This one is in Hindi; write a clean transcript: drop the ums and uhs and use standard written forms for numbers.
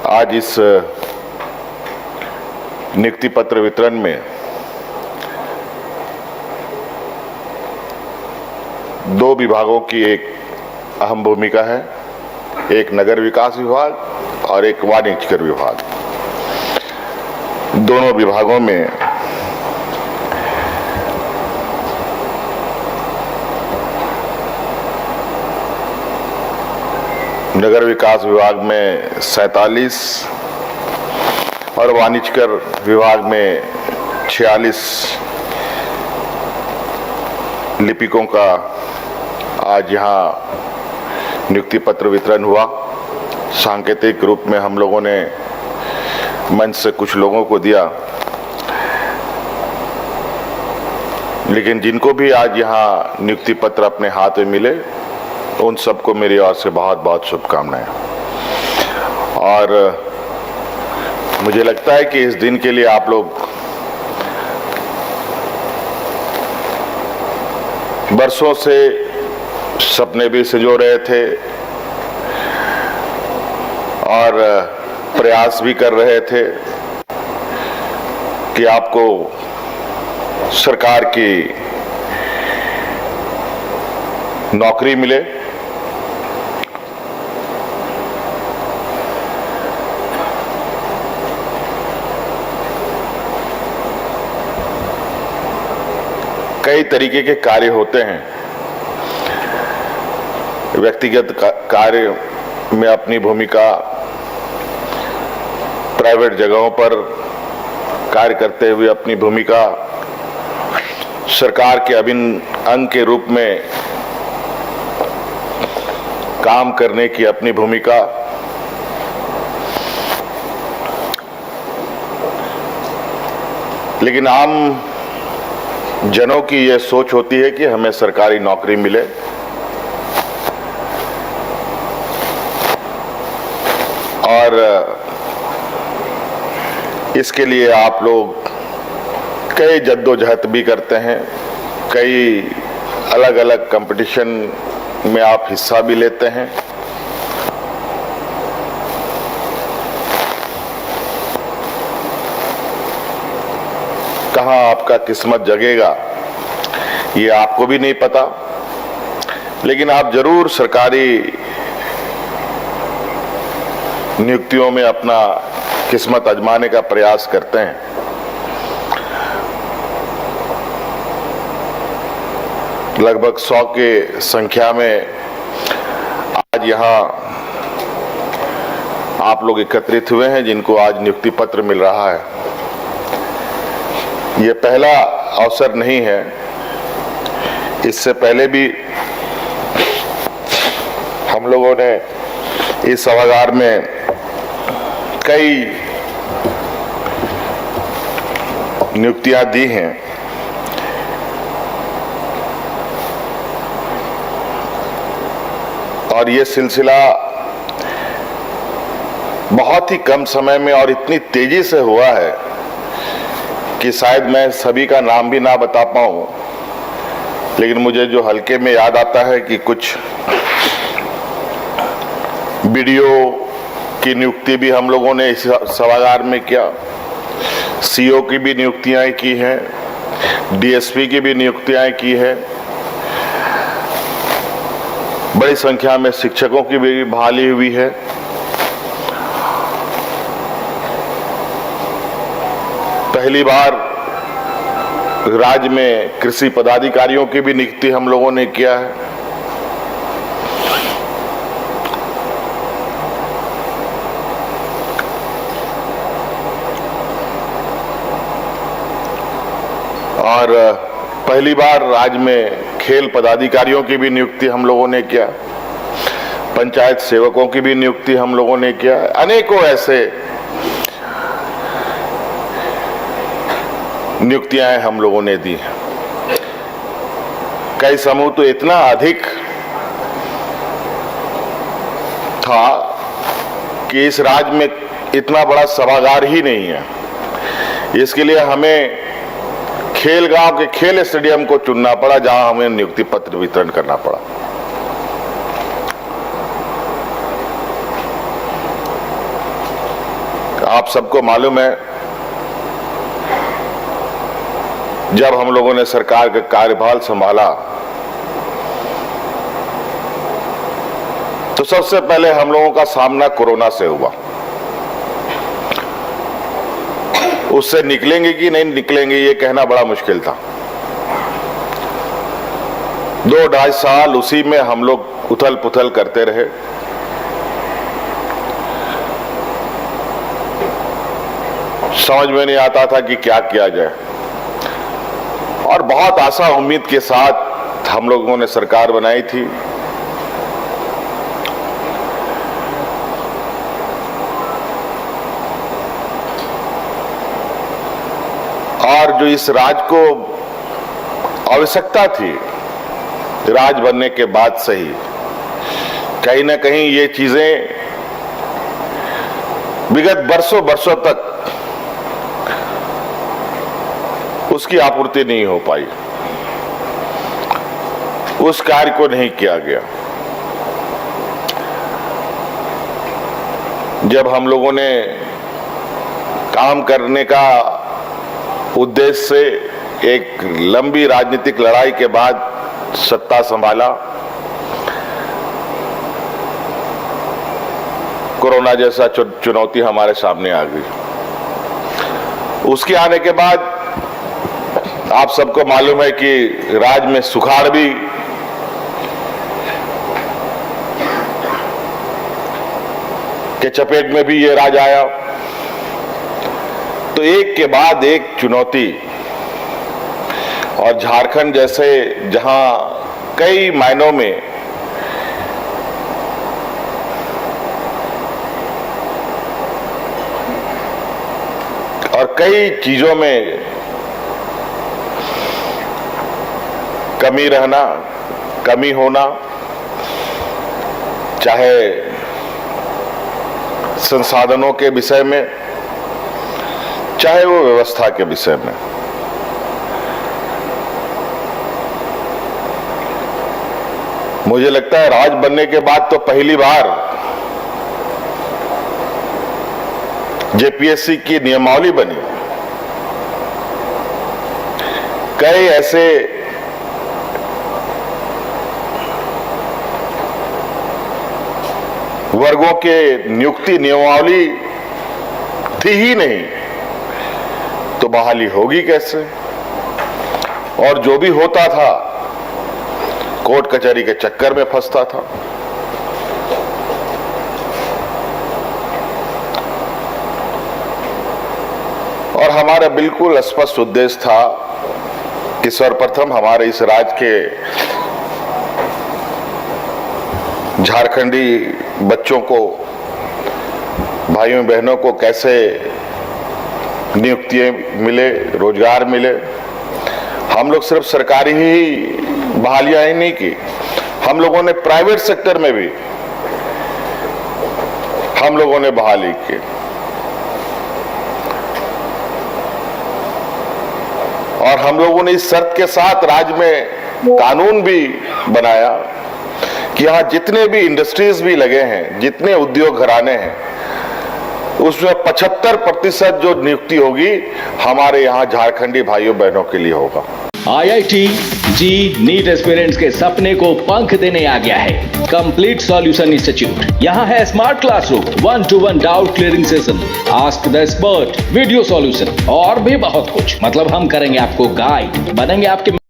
आज इस नियुक्ति पत्र वितरण में दो विभागों की एक अहम भूमिका है, एक नगर विकास विभाग और एक वाणिज्यकर विभाग। दोनों विभागों में नगर विकास विभाग में 47 और वाणिज्यकर विभाग में 46 लिपिकों का आज यहाँ नियुक्ति पत्र वितरण हुआ। सांकेतिक रूप में हम लोगों ने मंच से कुछ लोगों को दिया, लेकिन जिनको भी आज यहाँ नियुक्ति पत्र अपने हाथ में मिले उन सबको मेरी ओर से बहुत बहुत शुभकामनाएं। और मुझे लगता है कि इस दिन के लिए आप लोग बरसों से सपने भी संजो रहे थे और प्रयास भी कर रहे थे कि आपको सरकार की नौकरी मिले। कई तरीके के कार्य होते हैं। व्यक्तिगत कार्य में अपनी भूमिका, प्राइवेट जगहों पर कार्य करते हुए अपनी भूमिका, सरकार के अभिन्न अंग के रूप में काम करने की अपनी भूमिका, लेकिन आम जनों की यह सोच होती है कि हमें सरकारी नौकरी मिले। और इसके लिए आप लोग कई जद्दोजहद भी करते हैं, कई अलग अलग कंपटीशन में आप हिस्सा भी लेते हैं। कहाँ आपका किस्मत जगेगा ये आपको भी नहीं पता, लेकिन आप जरूर सरकारी नियुक्तियों में अपना किस्मत आजमाने का प्रयास करते हैं। लगभग 100 के संख्या में आज यहाँ आप लोग एकत्रित हुए हैं जिनको आज नियुक्ति पत्र मिल रहा है। ये पहला अवसर नहीं है, इससे पहले भी हम लोगों ने इस सभागार में कई नियुक्तियां दी हैं। और ये सिलसिला बहुत ही कम समय में और इतनी तेजी से हुआ है कि शायद मैं सभी का नाम भी ना बता पाऊं, लेकिन मुझे जो हल्के में याद आता है कि कुछ बीडीओ की नियुक्ति भी हम लोगों ने इस सभागार में किया, सीओ की भी नियुक्तियां की हैं, डीएसपी की भी नियुक्तियां की है, बड़ी संख्या में शिक्षकों की भी बहाली हुई है। पहली बार राज्य में कृषि पदाधिकारियों की भी नियुक्ति हम लोगों ने किया है। और पहली बार राज्य में खेल पदाधिकारियों की भी नियुक्ति हम लोगों ने किया, पंचायत सेवकों की भी नियुक्ति हम लोगों ने किया। अनेकों ऐसे नियुक्तियां हम लोगों ने दी। कई समूह तो इतना अधिक था कि इस राज्य में इतना बड़ा सभागार ही नहीं है। इसके लिए हमें खेलगांव के खेल स्टेडियम को चुनना पड़ा, जहां हमें नियुक्ति पत्र वितरण करना पड़ा। आप सबको मालूम है, जब हम लोगों ने सरकार का कार्यभार संभाला तो सबसे पहले हम लोगों का सामना कोरोना से हुआ। उससे निकलेंगे कि नहीं निकलेंगे ये कहना बड़ा मुश्किल था। 2-2.5 साल उसी में हम लोग उथल पुथल करते रहे। समझ में नहीं आता था कि क्या किया जाए, और बहुत आशा उम्मीद के साथ हम लोगों ने सरकार बनाई थी। और जो इस राज को आवश्यकता थी, राज बनने के बाद से ही कहीं ना कहीं ये चीजें विगत बरसों तक उसकी आपूर्ति नहीं हो पाई, उस कार्य को नहीं किया गया। जब हम लोगों ने काम करने का उद्देश्य से एक लंबी राजनीतिक लड़ाई के बाद सत्ता संभाला, कोरोना जैसा चुनौती हमारे सामने आ गई। उसके आने के बाद आप सबको मालूम है कि राज्य में सुखाड़ भी के चपेट में भी ये राज्य आया। तो एक के बाद एक चुनौती, और झारखंड जैसे जहां कई मायनों में और कई चीजों में कमी रहना, कमी होना, चाहे संसाधनों के विषय में, चाहे वो व्यवस्था के विषय में, मुझे लगता है राज बनने के बाद तो पहली बार जेपीएससी की नियमावली बनी। कई ऐसे वर्गों के नियुक्ति नियमावली थी ही नहीं, तो बहाली होगी कैसे? और जो भी होता था कोर्ट कचहरी के चक्कर में फंसता था। और हमारा बिल्कुल स्पष्ट उद्देश्य था कि सर्वप्रथम हमारे इस राज्य के झारखंडी बच्चों को, भाइयों बहनों को कैसे नियुक्तियां मिले, रोजगार मिले। हम लोग सिर्फ सरकारी ही बहालियां ही नहीं की, हम लोगों ने प्राइवेट सेक्टर में भी हम लोगों ने बहाली की। और हम लोगों ने इस शर्त के साथ राज्य में कानून भी बनाया कि यहाँ जितने भी इंडस्ट्रीज भी लगे हैं, जितने उद्योग घराने हैं, उसमें 75% जो नियुक्ति होगी हमारे यहाँ झारखंडी भाइयों बहनों के लिए होगा। आईआईटी जी नीट एस्पिरेंट्स के सपने को पंख देने आ गया है कंप्लीट सॉल्यूशन इंस्टीट्यूट। यहाँ है smart classroom, 1-to-1 doubt clearing session, ask the expert, video solution और भी बहुत कुछ। मतलब हम करेंगे आपको गाइड, बनेंगे आपके